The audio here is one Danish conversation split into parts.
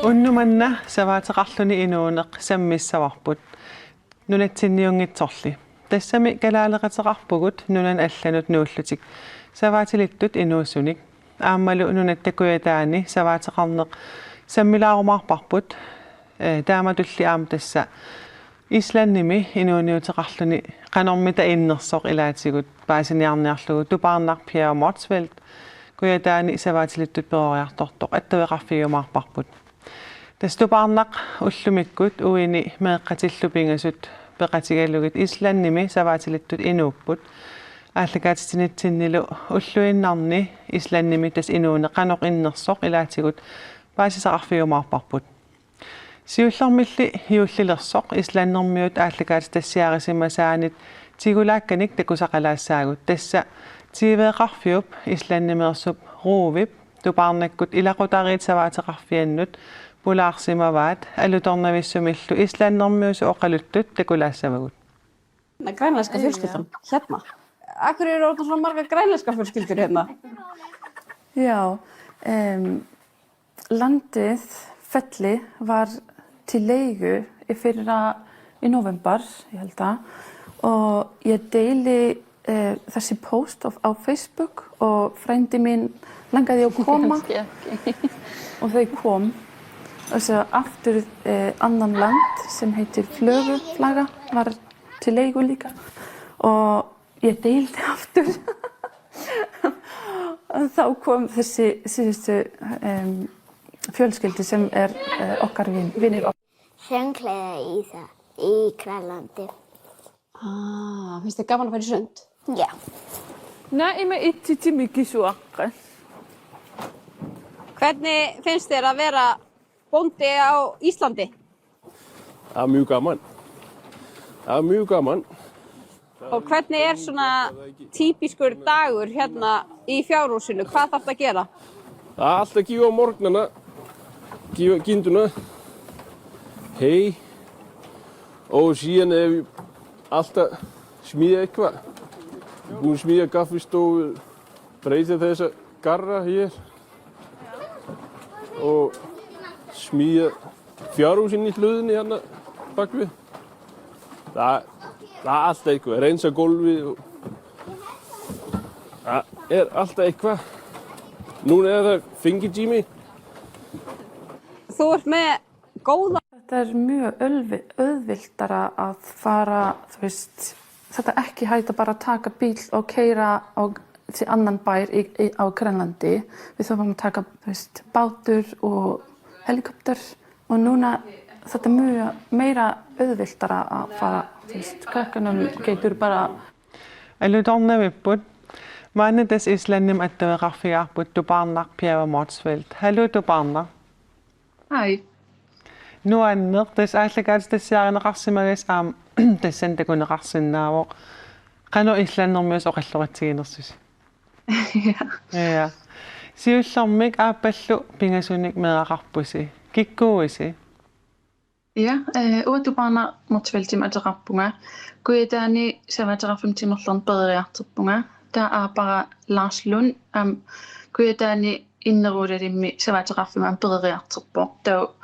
Unnumanna savaataqarluni inuuneq sammissavarbut nunatsinniungitsorli tassami kalaaleqataqarpugut nunan allanut nuullutik savaatilittut inuussunik aammalu nunattakuyataani savaataqarneq sammilaarumaarparput taamatulli aam tassa Islannimi inuuniuteqarluni qanormita innersoq ilaatigut paasiniarniarlugu tupaarnarpia Motsveld kuyataani savaatilittut peoriartortoq attaveqarfigumaarparput tastupaarnaq ullumikkut uini meeqqatillupingasut peqatigalugit Islannimi savaatilittut inuupput ааллакаатитинитсиннилу уллуиннарни исланними тас инууне каноқ иннерсоқ илаатигут паасисақарфиумаарпарпут сиуллэрмилли юуллилерсоқ исланнэрмиут ааллакаати тассиарисимасаанит тигулаакканик такусақалаассаагут тасса тивеқарфиуп исланнимерсуп руувип тупаарнаккут илақутариит саваатеқарфианнут пулаарсимаваат алуторнависсумиллу исланнэрмиусу оқалуттут такулаассавагут grænlenska fjölskyldan hérna. Akkur eru orðnar svona margar grænlenska fjölskyldur hérna? Já, landið Felli var til leigu í november, ég held að, og ég deili þessi post á Facebook og frændi mín langaði að koma og þau kom. Og svo aftur annan land sem heitir Flöguflaga var til leigu líka og ég deildi aftur og þá kom þessi síðustu fjölskyldu sem okkar vinir. Söngklæða í Grænlandi. Finnst þér gaman að fara í sund? Já. Næma itti mikið suakka. Hvernig finnst þér að vera bóndi á Íslandi? Það er mjög gaman. Það er mjög gaman. Og hvernig svona típiskur dagur hérna í fjárhúsinu? Hvað þarf það að gera? Það er alltaf að gefa á morgnana, gefa kinduna, hei og síðan við alltaf smíða eitthvað. Við erum búin að smíða kaffistofu, breyta þessa garra hér og smíða fjárhúsin í hlöðunni hérna bakvið. Það er alltaf eitthvað, reynsa gólfið og það er alltaf eitthvað. Núna er það fengitími. Þú ert með góða... Þetta mjög auðvildara að fara, þú veist, þetta ekki hægt að bara taka bíl og keyra til annan bær á Grænlandi. Við þurfum að taka, þú veist, bátur og helikopter og núna þetta mjög meira auðvildara að fara, þú veist, krakkanum getur bara... Allutornavipput maana tas Islannim attaveqarfigaarput tupaarnarpiava Motsveld. Hallu tupaarnar. Hai. Nuanneq tas aallakaat tassiarineqarsimagas aam tassan takuneqarsinnaawoq qanu Islannermius oqallurattiginersusi. Ja. Siullermik aappallu pingasunik meaqarpusi. Kikkuusi. Ja, uatupaana Motsveldtim ataqarpunga. Kuitaani savaataqarfimtimerlern pederiarterpunga. Taa para Lars Lund kuitaani inneruudalimmi savaataqarfimaan pederiarterpoq. Tau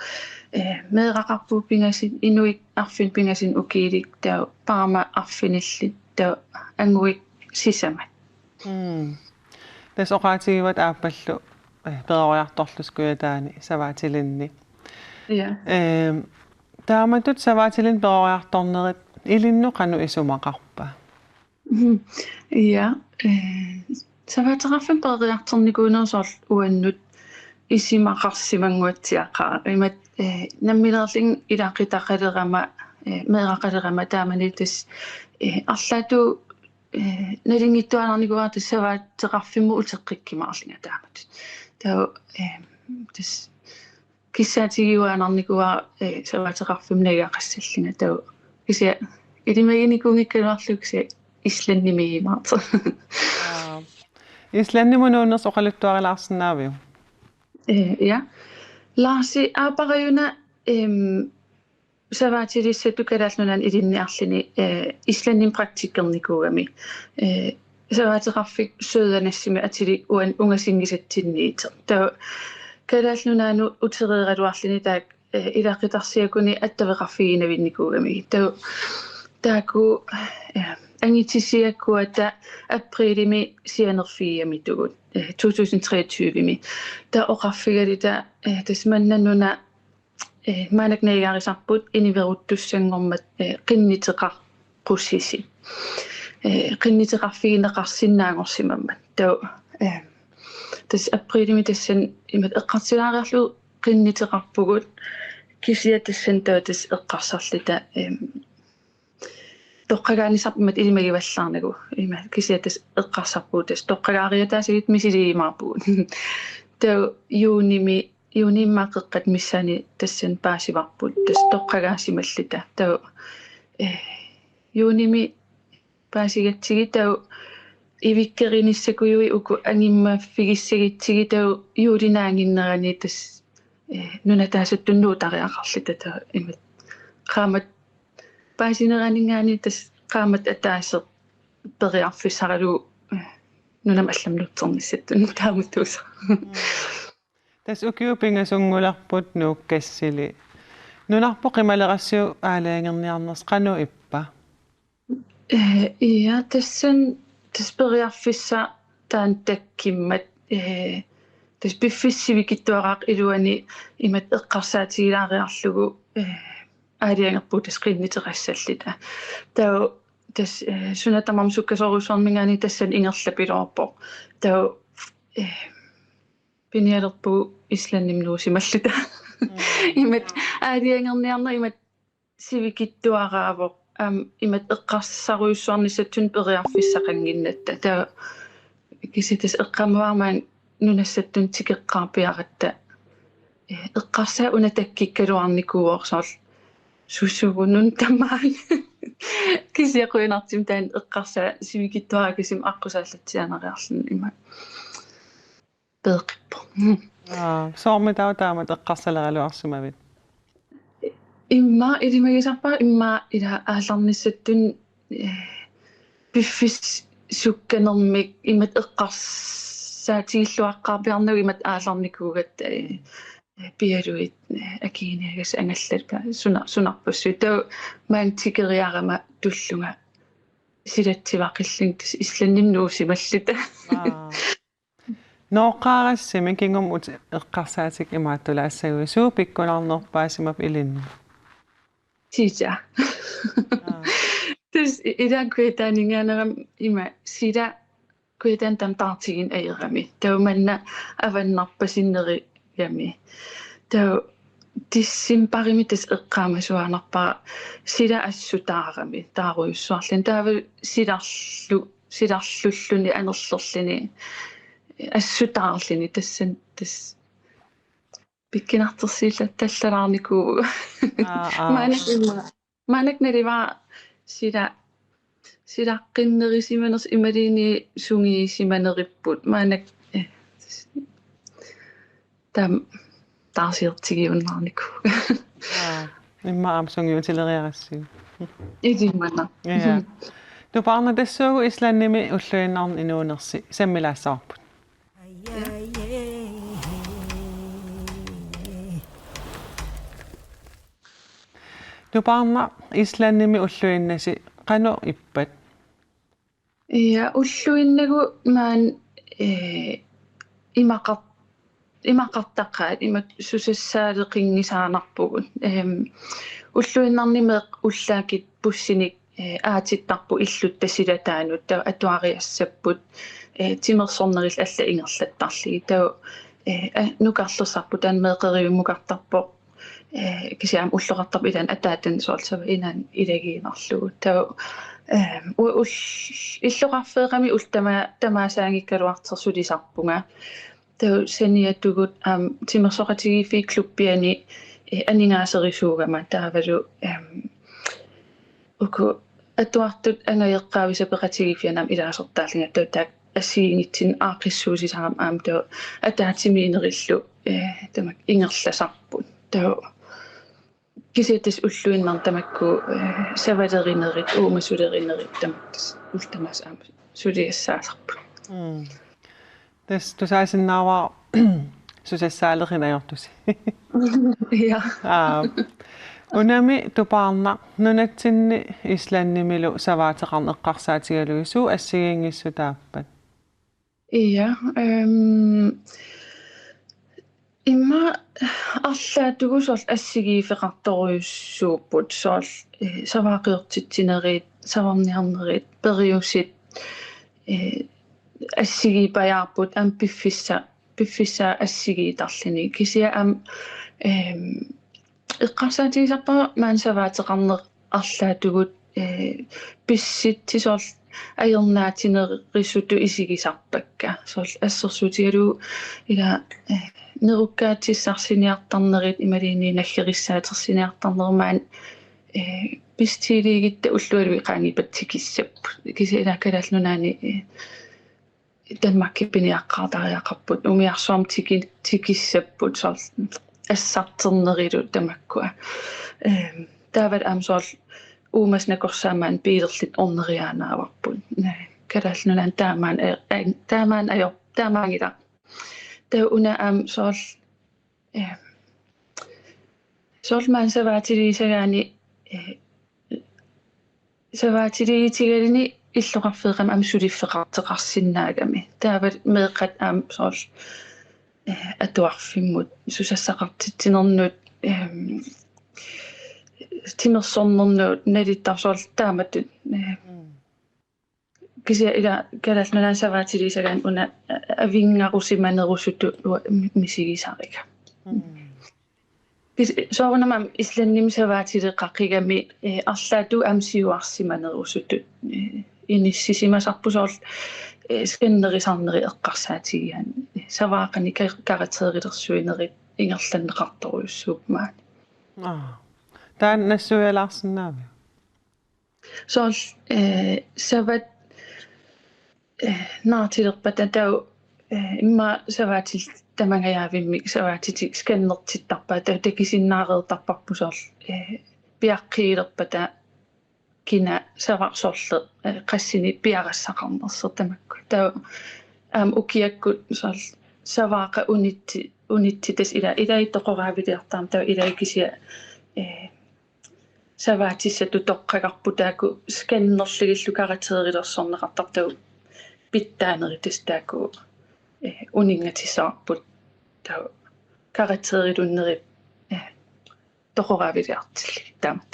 meeqaqarpu pingasin inuik arfin pingasin ukiilik tau parama arfinillit tau anguik sisamat. Tas oqaatigivat aappallu pederiartorlus kuitaani savaatilinni. Ja. Taamatut savaatilin pederiartornerit ilinnu qanu isumaqarpa. Ja, savaataqarfim pederiartornikuunersorl uannut isimaqarsimanguatsiaqaa. Imat nammilerling ilaqitaqalerama meeqaqalerama taamanitas arlatu nalingittuanarnikuartis savaataqarfimu uteqqikkimaarlinga taamat. Tau tas kissaatigiuanarnikuar savaataqarfim nagaqassallinga tau kisia ilimaginikungikkalaarluksia Islannimiimaarta. Islannimunuuners oqaluttuarilaarsinnaaviu. Ja. Laasi aapariuna savaatilisatu kalaallunan ilinniarlini Islannin praktikkernikugami savaatiqarfik sødanassimi atili uan ungasingisatsinniit ta kalaallunaanu uterieraluarlini taak ilaqitarsiakuni attaveqarfiinavinnikugami ta taaku angitisiakkuata aprilimi sianerfiamitugut 2023 ta oqarfigalita tasmannannuna maanaknaigarisarput iniveruttussangormat qinniteqarqussisi qinniteqarfigineqarsinnaangorsimammat ta tas aprilimi tassan imat eqqarsilaariarlu qinniteqarpugut kisia tassan taatas eqqarsarlita toqqagaanisarpumat ilimagivallаарnagu ima kisia tas eqqarsarpuutas toqqagaariataasigit misiliimaarpugut ta juuniimmaaqeqqat missani tassan paasivarput tas toqqagaasimallita ta juunimi paasigatsigi ta ivikkeriniссакуйуи уку ангиммааффигиссагитсиги та юулинаангиннерани тас нунатаасуттуннуу тариақарлита та имат qaamат паасинеранигаани тас qaamат атаасе периарфиссаралу нунам алламнутсерниссаттун таамуттууса тас укиупингасунгуларпут нууккассили нунарпо qimaleqassiu аалаангерниарнерс qanu иппа ja tassan таспериарфисса таан таккиммат тас пиффиссивикиттуараақ илуани имат эққарсаатигилаариарлугу аалиангерпу тас қиннитерассаллита таа тас сунатамам суккасорусуармингаани тассан ингерлапилуарпо таа пиниалерпу исланнимнуусималлита имат аалиангерниарна имат сивикиттуараавоқ имат эққарсаруйуссуарниссатсун периарфиссақангиннатта таа киситас эққамуармаан нунассаттун тикеққарпиаратта эққарсаа унатаккиккалуарникууорсоорл сусугунун тамаан кисиақуинартим таан эққарсаа сивикиттуара кисим аққусааллатсианериарлун има пеқиппо соормитау таамат эққарсалералуарсумавит имма илимагисарпаа имма ила ааларниссаттун пиффис сукканермик имат эққарсаатигиллуаққарпиарнагу имат ааларникуугат пиалуит акиниагас ангаллалпа сунарпуссу таа маантикериарама туллунга силатсивақиллин тас исланнимнуусималлита ноққаарассими кингум ут эққарсаатик имааттулаассагуи суу пиккунарнерпаасимап илинни тижа тас идакуитаанингианерам има сида куитан тамтаартигин аерами тауманна аваннарпасиннери ями таа тиссимпарими тас эққаамасуанарпара сида ассутаарами тааруйуссуарлин таава силарлуллуни анерлерлини ассутаарлини тассан тас пиккинартерсиилла таллалаарнику манакнерива силаққиннерисиманерс ималини сунгиисиманериппут манак там таарсиертигиуннаарнику имма амсунгиутилериарассиг идиммана я тупаарна тассуугу исланними уллуиннаарн инуунерси саммилаассаарпут тупаарна исланними уллуиннаси qanu ippat ja уллуиннагу маан имақартаққаат имат сусассаалеқингисаанарпугут уллуиннарнимеқ уллаакит пуссиник аатиттарпу иллуттасилатаанут таа атуариассаппут тимерсорнерил алла ингерлаттарлиги таа нукарлерсарпу таан меэқериуммукартарпо кисиам уллеқартарпу илан атаатан соорсава инан илагиинерлугу таа иллоқарфеэқами ултама тамаасаангиккалуартерсулисарпунга таа саниаттугут тимерсоқатигифи клуббиани анингаасерисуугама таавалу уку атуартут ангаеққаависапеқатигифианам илаасертааллинга таа ассигингитсин аақиссуусисарам таа атаатимиинериллу tamak ingerlasarput tau kisiatis ulluinnar tamakku savalerinnerit uumasulerinnerit tamaktas ultamas aam suliassaasarput tusaisinnaavaa susessaalerinajortusi ja unami tupaarna nunatsinni islannimilu savaateqarneqqarsaatigalugisu assigiingissu taappat ja imma арлаатугусорл ассигиифеқарторуйуссууппут соорл саваақиортитсинерит саварниарнерит периусит ассигиипаярпут ам пиффисса ассигиитарлини кисиа ам эққарсаатигисарпара маансаваатеқарнеқ арлаатугут писситсисоорл аернаатинерисуту исигисарпакка соорл ассерсуутигалу ила неруккаатиссарсиниартарнерит ималиини наггерissaaтерсиниартарнермаан пистилигитта уллуалуи qaangipattikissappu кисилаккалаалнунаани Danmarki piniaqqaartariaqarput umiarsuam tikissapпут соорл ассартернерилу тамаккуа таавал амсоорл уумаснакорсаамаан пиилерлит орнериаанааварпут калаалнунаан таамаангила таа уна ам соорл маансаваатилисагаани саваатилигитигалини иллоқарфеэқам ам сулиффеқартеқарсиннаагами таавал меэқат аам соорл атуарфиммут сусассақартитсинернут тимерсорнернут налиттарсоорл тааматут кися ила калаалнунаан саваатилисагаан уна авингаарусиманерусуту мисигисарика соорнамам исланним саваатилеқаққигами арлаату амсиуарсиманерусуту иниссисимасарпусоорл сканнерисарнери эққарсаатигиан саваақани каратерилерсуинерит ингерланнеқарторуйуссуупмаани таан нассуялаарсинаави соорл сават наатилерпата тау имма саваатил тамангаявимми саваатитик сканнертиттарпаа тау такисиннаареертарпарпусоорл пиаққиилерпата кина саварсоорле qassini пиарассақарнерсер тамакку тау аам укиаккут соорл саваақа унитситас илаиттоқораавилиартаам тау илаикисиа саваатиссату тоққагарпутааку сканнерлигиллу каратерилерсорнеқартартау питтаанеритас тааку унингатиссаарпут тау каратерилуннерит тоқораавилиартилли таамат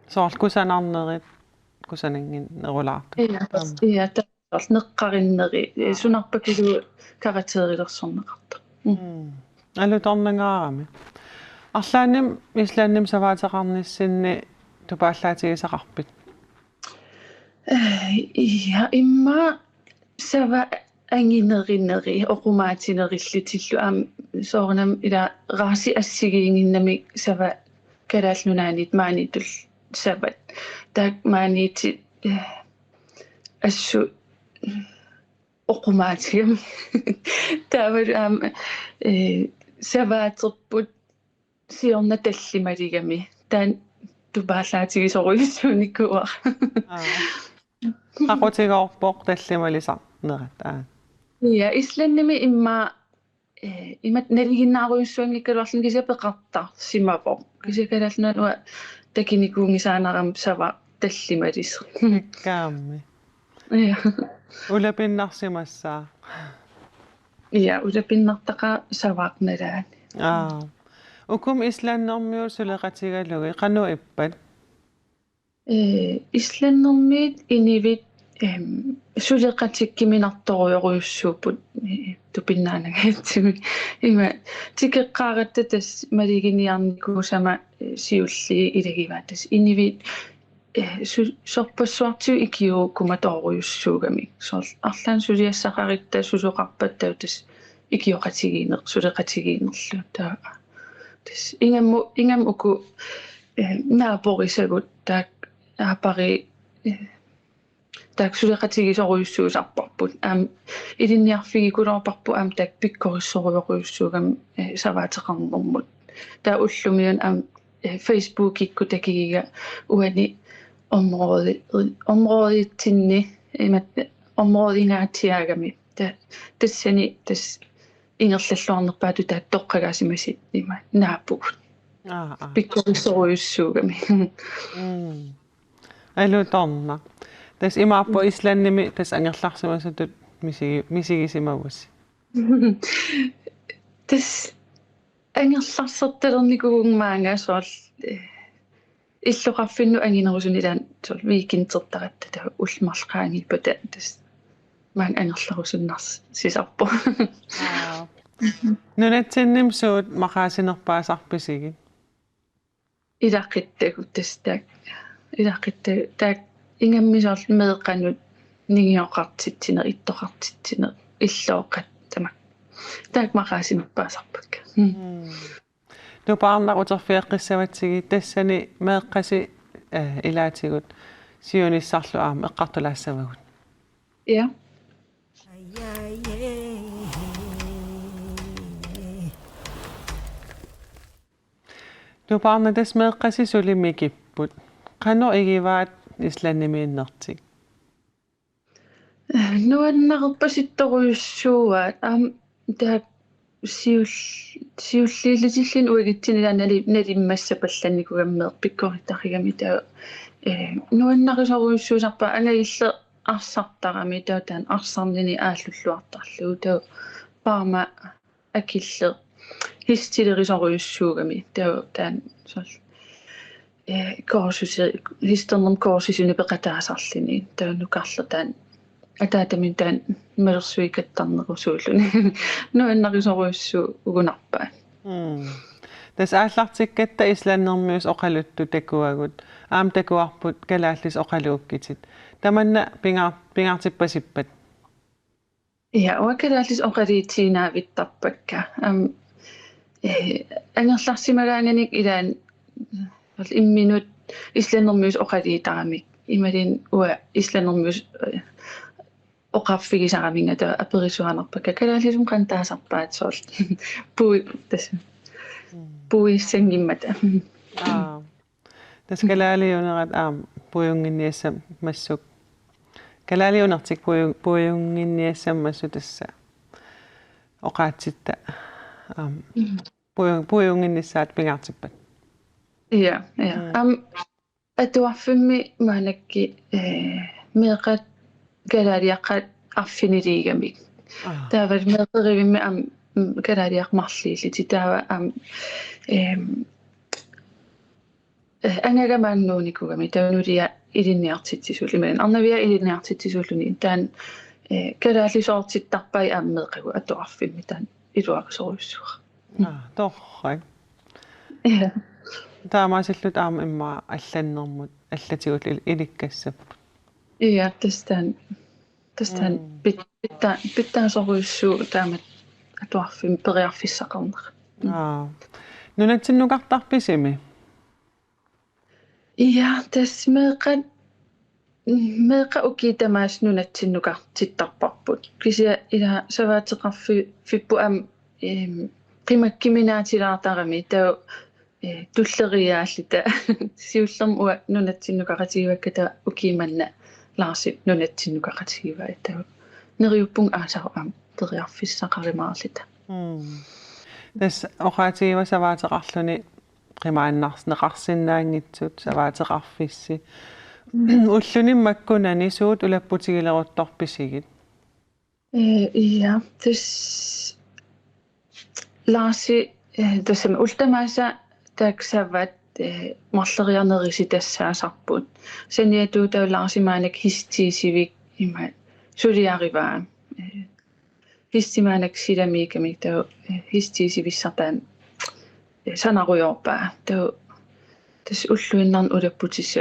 соорл кусанарнерит кусанингин нерулаарту иа таасоорл неққариннери сунарпакилу каратерилерсорнеқарта алуторнагаарами арлааним ислаанним саваатеқарниссинни тупааллаатигисақарпит ja imma sava angинериннери оқумаатинериллутиллу аам соорнам ила раси ассигиингиннами сава калаалнунаанит маанитул сават таак маанити ассу оқумаатигам таавал аам саваатерпут сиорна таллималигами таан тупааллаатигисоруйуссууниккуа aqutigaorpoq tallimalисарнерат ja исланними имма имат налигиннааруйуссуангиккалуарлун кисапеқартар симапо кисакалаалнуа такиникуунгисаанарам сава таллималис каамми ja улапиннарсимассаа ja улапиннартаqa саваақналаани укум ислааннэрмиу сулеқатигалуги қану иппат исланнэрмиит инивит сулеқатиккиминарторуйоруйуссууппут тупиннаанагатсими има тикеққааратта тас малигиниарникуусама сиулли илагиваатас инивит сорпассуартиу икиу куматоруйуссуугами соорл арлаан сулиассақаритта сусоқарпаттау тас икиоқатигиинеқ сулеқатигиинерлу таа тас ингам уку наапорисагут таак аапари taaksuleqatigisoruissuusarparput ilinniarfigikulerparpu taak pikkorissorujoruissuugam savaateqarnermut taa ullumiun Facebook-ikku takigiga uani områdittinni imat områdingaatiagami tassani tas ingerlalluarnerpaatu taak toqqagaasimasit ima naapug pikkorissoruissuugami Alutorna. Tas imaappo islannimi tas angerlarsimasutut misigisimavus. tas angerlarsertalernikugungmaanga sool illuqarfinnu anginerusunilaan sool viikintertaratta ta ulmarlqaangipata tas maang angerlarusunnars sisarpo Nunatsinnim suut maqaasinerpaasarpisigit. ilaqittagut tas taak taak ingammisoorl meeqannut ningioqartitsiner ittoqartitsiner illooqat tamak taak maqaasinerpaasarpakka Tupaarnaquterfiaqqissavatsigi tassani meeqqasi ilaatigut siunissarlu aama eqqartulaassavagut. ja Tupaarna tas meeqqasi sulimmikipput. Qano igivaat islannimiinnertik. nuannaqerpasittoruissuugaat taak siulliilitillin uigitsinila nalimmassapallannikugammeer pikkorittarrigami taa nuannaqisоруйссуусарпа ангагилле арсартарами таутаан арсарнини ааллуллуартарлугу таа паама акилле хистилерисоруйссуугами таан сол коорсуси хистернерм коорсисуни пеқатаасарлини таанукарлу таан атаатамин таан мерсуикаттарнерусууллуни нуаннарисоруйссуу угунарпаа Tas aallartikkatta islannermius oqaluttu takuagut aam takuarput kalaallis oqaluukkitit tamanna pingaartippasippat ja oakalaallis oqaliitiinaavittarpakka angerlarsimagaanganik ilaan imminut islannermius oqaliitaramik imalin ua islannermius oqarfigisaraminga ta aperisuanerpakka kalaallisum qantaasarpaat sool pui tas puissangimmata tas kalaaliunerat puyunginniassam massuk kalaaliunertik puyunginniassam massu tassa oqaatsitta puyunginnissaat pingaartippat ja atuarfimmi maanakki meeqat kalaaliaqqat arfiniliigamik taavat meeqerivimmi kalaaliaqmarliilliti taava angagamaannuunikugami taunulia ilinniartitsisuullimagan arnavia ilinniartitsisuulluni taan kalaallisoortittarpai meeqagu atuarfimmi taan iluaqasoruissuqa torrak ja taamaasillut imma allannermut allatigut ilikkassappu ja tastaan pittaasoruissuu taamat atuarfim periarfissaqarner nunatsinnuqartarpisimi ja tas meeqa ukitamaas nunatsinnuqartittarparput kisia ila savaateqarfippu qimakkiminaatilaartarami tau tulleriaallita siullerm ua nunatsinnuqaqatigivakkata ukimanna laarsit nunatsinnuqaqatigiva tau neriuppung aasaru periarfissaqarimaarlita tas oqaatigiva savaateqarluni qimaannarneqarsinnaangitsut savaateqarfissi ullunimmakkunani suut ulapputigileruttorpisigit ja tas laarsi tassam ultamaasa taaksavat marleriarnerisi tassaasarput saniatu taulaarsimaanak histiisivik ima suliarivaa histimaanak silamiikamik tau histiisivissartaan sanaruyorpaa tau tas ulluinnern ulapputissa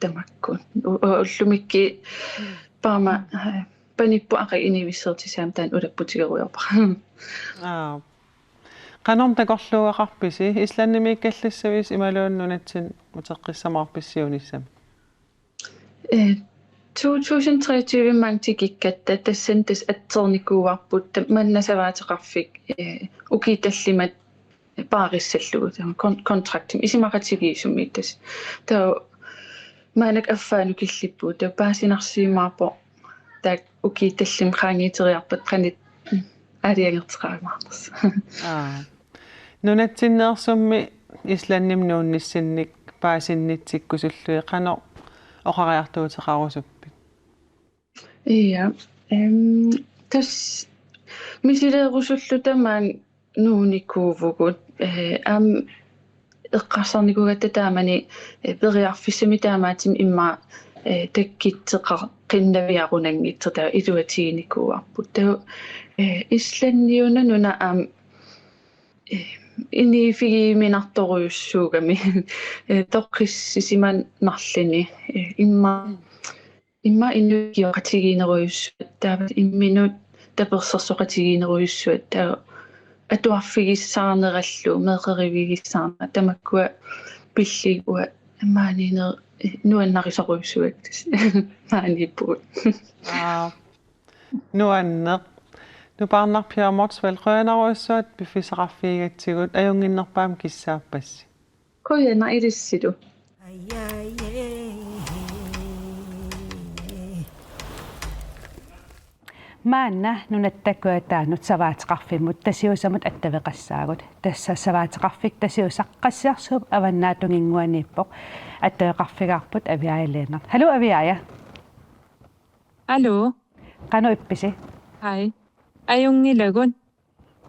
tamakkun ullumikki paama panippu aqi inivissertisaam taan ulapputigeruyorpa qanorm takorluuaqarpisi islannimiikkallissavis imaluunnunatsin uteqqissamaarpissiunissam 2023 mangtikikkatta tassan tas attornikuuarput mannasavaatiqarfik ukiitallimat paarissallugu kontraktim isimaqatigiisummi tas taa maanak affaanu killippuut taa paasinarsiimaarpo taa ukiitallim qaangiiteriarpat qanit aliangerteqaamaarters Nunatsinneersummi islannim nuunnissinnik paasinnitsikkуsullu qano oqariartuuteqarusuppi. Iya. Tas misileerusullu tamaan nuunikuuvugut am eqqarsarnikugatta taamani periarfissami taamaatim imma takkitteqar qinnaviaqunanngitterta iluatiinikuuarput taa islanniuna nuna am inifigiminartoruyussuugami toqqissisiman narlini imma innukiaqatigiineruyussuat taavat imminut tapersersoqatigiineruyussuat taa atuarfigissaarnerallu meeqerivigissaarna tamakkua pilligua maaniiner nuannarisoruyussuat maaniippugut Nuanneq nuparnarpiamortsvel qønaruissuat piffiseqarfiigatsigut ajunginnerpaam kissaapassi. Koyana irissitu. Maanna nunattakkuataanut savaatiqarfimut tasiusamut attaveqassaagut tassa savaatiqarfik tasiusaqqassiarsuup avannaatungingguaniippoq attaveqarfigaarput aviaileenart. Hallo aviaja. Hallo. Qanu ippisi. Hej. Ajungilagun.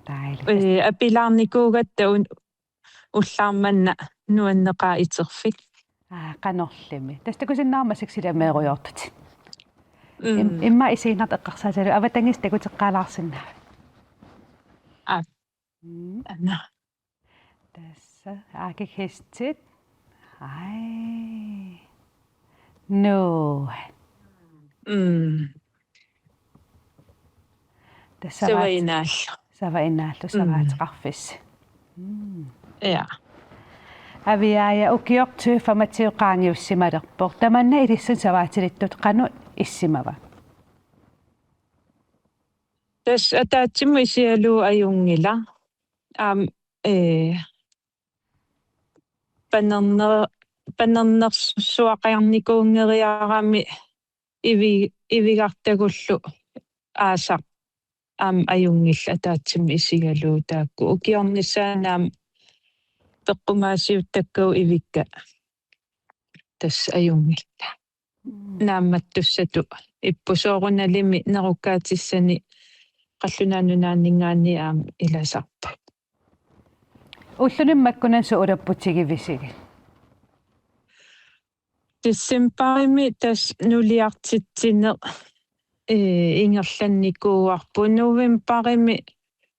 Dejligt. Apilaarnikuugatta ullaarmanna nuanneqaa iterfik. Qanorlimi. Tastakusinnaarmasiksi meeruyortut. Imma isiinart eqqarsaatalu avatangistakuteqqaalaarsinnaa. Anna. Tässä aakikhistit. Ai. No. Tässä savainaallu savaatiqarfissi. Ja. Aviaja ukiortu famatiuqaangiussimalerpoq tamanna ilissan savaatilittut qanu issimava. Tas ataatimu isialu ajungila. Panernersuaqarnikuungeriarami ivigartagullu aasaq ajungilla ataatimu isialu taakku ukiornissaanaam peqqumaasiuttakkau ivikka tas ajungilla. Naammattussatu ippusoorunalimi nerukaatissani qallunaannunaanningaanni ilasarpa. Ullunimmakkunan suulapputigivisigi. Tissimparimi tas nuliartitsine ingerlannikuuarpu novemparimi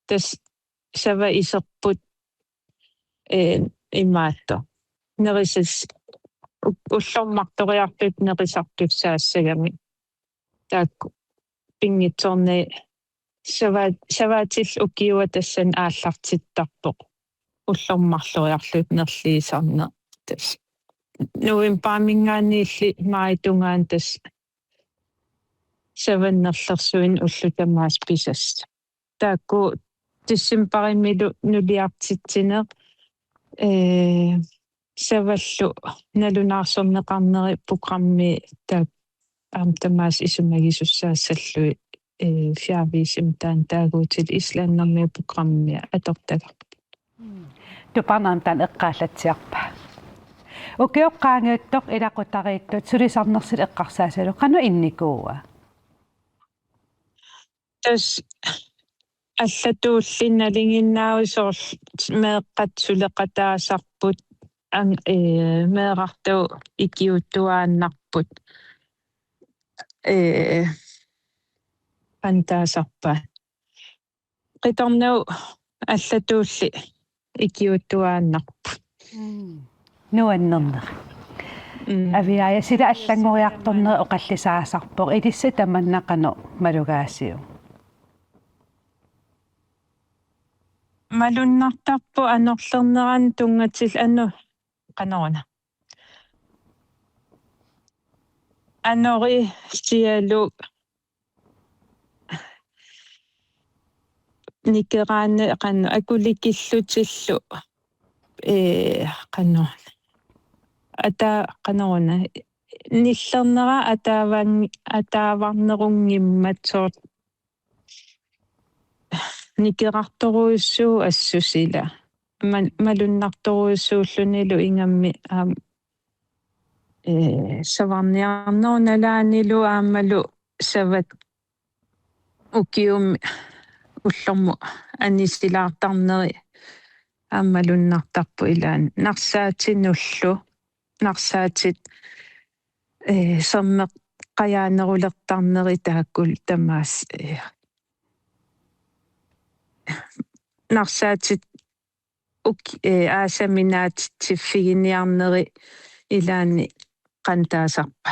tas sava iserput imaatto. Nerisas ullormartoriarpip nerisartussaassagami. Taakku pingitsorni savaatil ukiua tassan aallartittarpoq. Ullormarloriarlup nerliisarne tas. Novemparmingaanniilli maitungaan tas savannerlersuin ullutamaas pisassa. Taakku tissimparimilu nuliartitsine savallu nalunaarsorneqarneri programmi taak tamaas isumagisussaassallu fiaviisimtaan taaguutil islannermi programmi atortaga. Tuparnaam tan eqqaallatsiarpa. Ukioqqaangiuttoq ilaqutariittut sulisarnersil eqqarsaasalu qanu innikuua. Tas allatuullinnalinginnaausoor meeqqat suleqataasarput meeqartau ikiuttuaannarput antaasarpa. Qitornau allatuulli ikiuttuaannarput. Nuannerner. Aviaja sila allangoriartorner oqallisaasarpoq ilissi tamannaqanu malugaasiu. Malunnartarpu anorlerneran tungatil annu qanoruna. anori sialu nikeraane qannu akulikillutillu qannu ata qanoruna nillernera ataavarnerungimmat soort nikerartoruussuu assusila malunnartoruussuullunilu ingammi savarniarnerunalaanilu aammalu savat ukium ullormu anisilaartarneri aammalunnartarpu ilaan narsaatinullu narsaatit sermeq qajaanerulertarneri taakkul tamaas narsaatit aasaminaatittiffiginiarneri ilaani qantaasarpa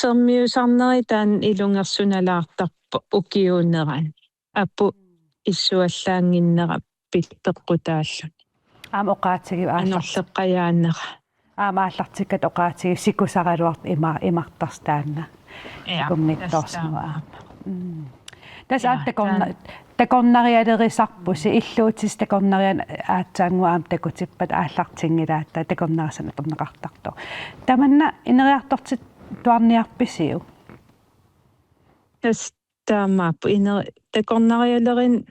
sermiusarneri taan ilungersunalaartarpu ukiuuneran appu issuallaanginnera pitteqqutaallun oqaatigi anorleqqajaannera aallartikkat oqaatigi sikusaraluart imartarstaanna kummittorsnua tässä tekornarialerisarpusi illuutis tekornarian aatsaanguaam tekutippat aallartingilaatta tekornarisana torneqartarto tamanna ineriartortit tuarniarpisiu taamaappu tekornarialerin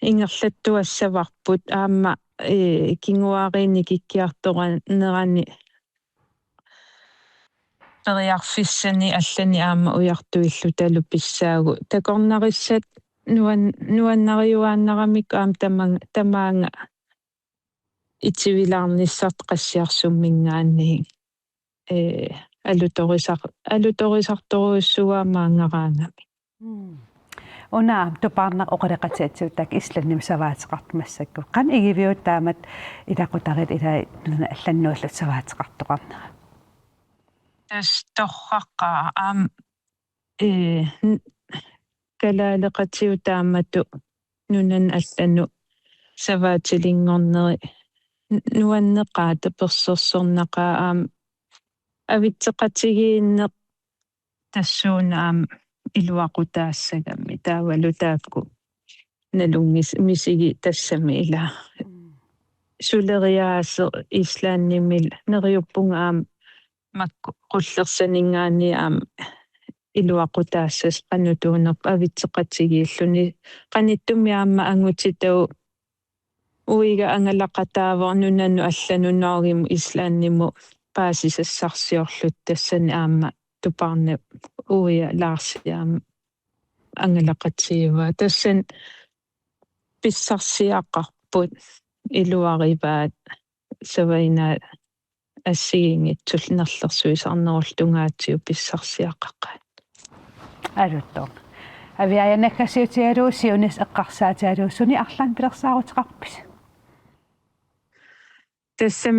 ingerlattuassavarput aamma kinguariinikikkiartoranerani periarfissani allani aamma ujartuillu talu pissaagu takornarissat nuannariuaanneramik aam tamaanga itivilaarnissart qassiarsummingaanniin alutorisartoruussuamaangaraangami ona tuparnaq oqariqatiatsiutak islannim savaatiqartmassakku qan igiviuttaamat ilaqutarit ila allannuullut savaatiqartoqarnera torraqqa aam kalaaleqatiutaamatu nunan allanu savaatilinngorneri nuanneqaa tapersorsornaqaa aam avitseqatigiinneq tassuuna aam iluaqutaassagami taawalutaakku nalungis misigi tassami ila suleriaaser islaannimil neriuppunga aam makku qullersaningaani aam iluaqutaassas qanutuunerp avitseqatigiilluni qanittumi aamma angutitau uiga angalaqataavor nunannu allanunnorimu islaannimu paasisassarsiorlut tassani aamma tuparne uia laarsiaam angalaqatiiva tassan pissarsiaqarput iluarivaat savaina ассигингитсул нерлерсуисарнерултунгааtsiu писсарсиаққаққаа алутто авиаянаккасиутиалуусиунис эққарсаатиалууссуни арлаан пилерсаарутеқарпис тассам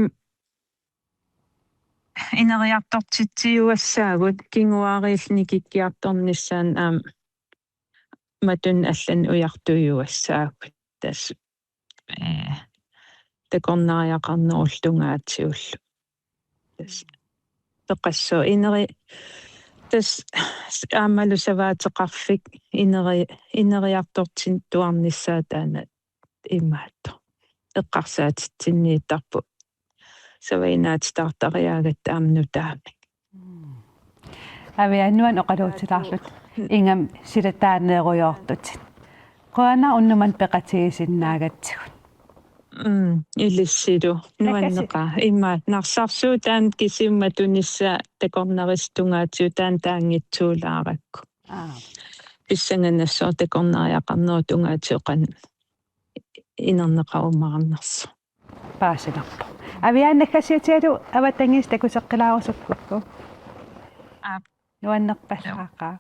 инериартортитсиуассаагут кингуариилникиккиарторнissaан аам матун аллан уяртуйуассаагут тас такорнариақарнерултунгааtsiullu теқассо инери тас аамалу саваатеқарфик инериартортин туарниссаатаана имаатто эққарсаатитсиннииттарпу саваинаатитартариаагат аамнутаами авианнуан оқалуутилаарлут ингам силатаанееруйоортут қуана уннуман пеқатигисиннаагатсигут илиссилу нуаннеqa имма нарсарсуутаан кисимматунисса такорнаристунгаатиу таан таангитсуулааракку писсанганассоо такорнариақарнерутунгаатиоқан инернеқаумаарнерсо паасинарпу авиааннаккасиутиалу аватангис такусеққилаарусуккукку нуаннерпаллаақаа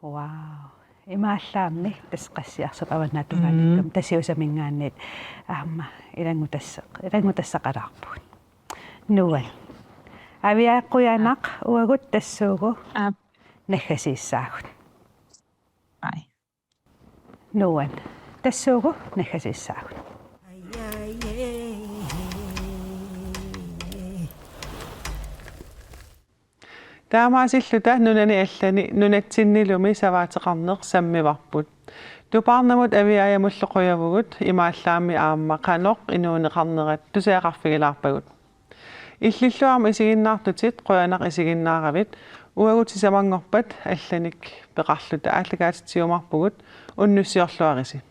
вау имааллаамми тасқассиарсуп аваннаатугааликкам тасиусамингаанниит аама илангутассақалаарпут нуал авиааққуянақ уагут тассуугу наггасииссаагут ай нуан тассуугу наггасиссаагут таамаасиллута нунани аллани нунатсиннилуми саваатеқарнеқ саммиварпут тупаарнамут авиаямуллоқуявугут имааллаами аама қаноқ инуунеқарнерат тусеақарфигилаарпагут иллиллуарма исигиннаартутит қуянақ исигиннааравит уагутисамангорпат алланик пеқарлута ааллагаатитсиумарпугут уннуссиорлуариси